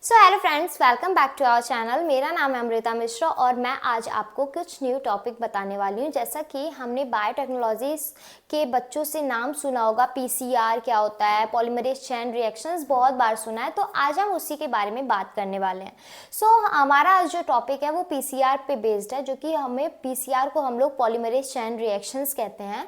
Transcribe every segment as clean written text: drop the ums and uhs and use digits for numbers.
So hello friends, welcome back to our channel. मेरा नाम है अमृता मिश्रा और मैं आज आपको कुछ न्यू टॉपिक बताने वाली हूँ। जैसा कि हमने बायोटेक्नोलॉजी के बच्चों से नाम सुना होगा, पीसीआर क्या होता है, पॉलीमरेज चेन रिएक्शंस बहुत बार सुना है, तो आज हम उसी के बारे में बात करने वाले हैं। हमारा आज जो टॉपिक है वो पीसीआर पे बेस्ड है, जो कि हमें पीसीआर को हम लोग पॉलीमरेज चेन रिएक्शंस कहते हैं।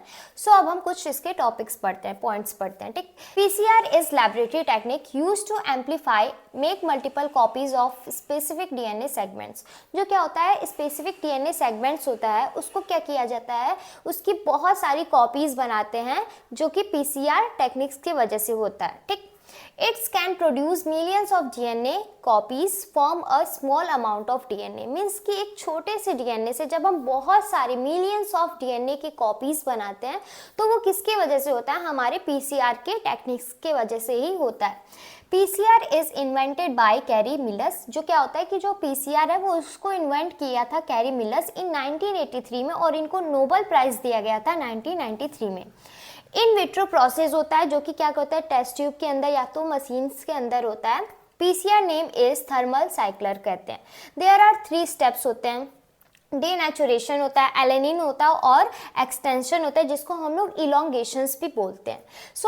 अब हम कुछ इसके टॉपिक्स पढ़ते हैं, पॉइंट्स पढ़ते हैं। ठीक, PCR is laboratory technique used to amplify make multiple copies of specific DNA segments. जो क्या होता है, स्पेसिफिक डीएनए सेगमेंट्स होता है, उसको क्या किया जाता है, उसकी बहुत सारी कॉपीज बनाते हैं, जो कि पीसीआर टेक्निक्स की वजह से होता है। ठीक, it's can produce millions of DNA copies from a small amount of DNA. Means कि एक छोटे से डीएनए से जब हम बहुत सारे मिलियंस ऑफ डीएनए की कॉपीज बनाते हैं, तो वो किसकी वजह से होता है, हमारे पीसीआर के टेक्निक्स के वजह से ही होता है। PCR is invented by Kary Mullis. जो क्या होता है कि जो पीसीआर है वो उसको इन्वेंट किया था कैरी मिलस इन 1983 में, और इनको नोबेल प्राइज दिया गया था 1993 में। इन विट्रो प्रोसेस होता है, जो कि क्या होता है, टेस्ट ट्यूब के अंदर या तो मशीन्स के अंदर होता है। PCR name is thermal cycler कहते हैं। देयर आर 3 स्टेप्स होते हैं। डीनेचुरेशन होता है, एलेनिन होता है, और एक्सटेंशन होता है, जिसको हम लोग इलोंगेशंस भी बोलते हैं।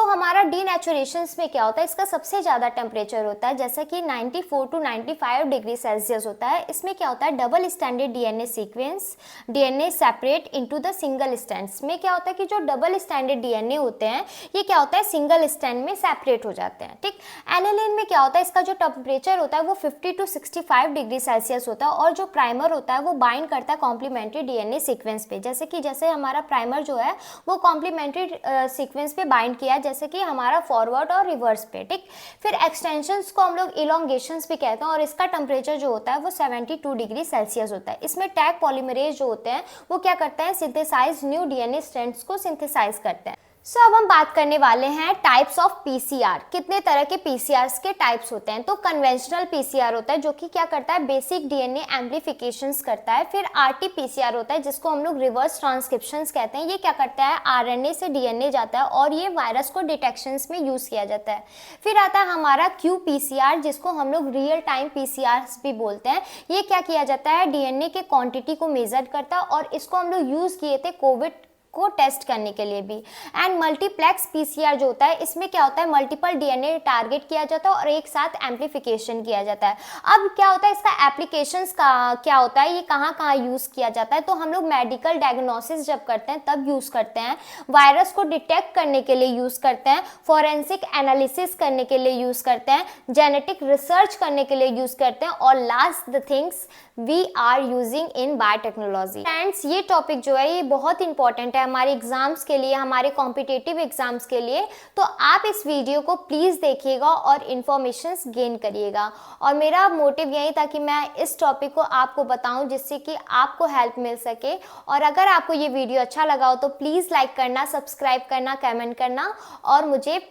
हमारा डीनेचुरेशंस में क्या होता है, इसका सबसे ज़्यादा टेम्परेचर होता है, जैसा कि 94 टू 95 डिग्री सेल्सियस होता है। इसमें क्या होता है, double standard DNA sequence, DNA separate into the single stands में क्या होता है कि जो डबल स्टैंडर्ड डीएनए होते हैं, ये क्या होता है, सिंगल स्टैंड में सेपरेट हो जाते हैं। ठीक, एनेलिन में क्या होता है, इसका जो टेम्परेचर होता है वो 50 टू 65 डिग्री सेल्सियस होता है, और जो प्राइमर होता है वो बाइंड करता है कॉम्प्लीमेंट्री डीएनए सीक्वेंस पे। जैसे हमारा प्राइमर जो है वो कॉम्प्लीमेंट्री सीक्वेंस पे बाइंड किया, जैसे कि हमारा फॉरवर्ड और रिवर्स पे। ठीक, फिर एक्सटेंशंस को हम लोग इलोंगेशंस भी कहते हैं, और इसका टेम्परेचर जो होता है वो 72 डिग्री सेल्सियस होता है। इसमें टैग पॉलीमरेज जो होते हैं वो क्या करते हैं, सिंथेसाइज न्यू डीएनए स्ट्रैंड्स को सिंथेसाइज करते हैं। अब हम बात करने वाले हैं टाइप्स ऑफ पीसीआर। कितने तरह के पीसीआर के टाइप्स होते हैं। तो कन्वेंशनल पीसीआर होता है, जो कि क्या करता है, बेसिक डीएनए एम्प्लीफिकेशंस करता है। फिर आरटी-पीसीआर होता है, जिसको हम लोग रिवर्स ट्रांसक्रिप्शंस कहते हैं। ये क्या करता है, आरएनए से डीएनए जाता है, और ये वायरस को डिटेक्शंस में यूज किया जाता है। फिर आता है हमारा क्यूपीसीआर, जिसको हम लोग रियल टाइम पीसीआर भी बोलते हैं। ये क्या किया जाता है, डीएनए के क्वांटिटी को मेजर करता है, और इसको हम लोग यूज किए थे कोविड को टेस्ट करने के लिए भी। एंड मल्टीप्लेक्स पीसीआर जो होता है, इसमें क्या होता है, मल्टीपल डीएनए टारगेट किया जाता है और एक साथ एम्प्लीफिकेशन किया जाता है। अब क्या होता है, इसका एप्लीकेशंस का क्या होता है, ये कहाँ कहाँ यूज किया जाता है, तो हम लोग मेडिकल डायग्नोसिस जब करते हैं तब यूज करते हैं, वायरस को डिटेक्ट करने के लिए यूज करते हैं, फॉरेंसिक एनालिसिस करने के लिए यूज करते हैं, जेनेटिक रिसर्च करने के लिए यूज करते हैं, और last the things we are using in biotechnology. Friends, ये टॉपिक जो है ये बहुत इंपॉर्टेंट है हमारे एग्जाम्स के लिए, हमारे कॉम्पिटिटिव एग्जाम्स के लिए। तो आप इस वीडियो को प्लीज़ देखिएगा और इन्फॉर्मेशंस गेन करिएगा। और मेरा मोटिव यही था कि मैं इस टॉपिक को आपको बताऊं, जिससे कि आपको हेल्प मिल सके। और अगर आपको ये वीडियो अच्छा लगा हो तो प्लीज़ लाइक करना, सब्सक्राइब करना, कमेंट करना, और मुझे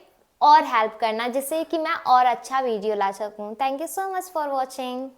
और हेल्प करना, जिससे कि मैं और अच्छा वीडियो ला सकूँ। Thank you so much for watching.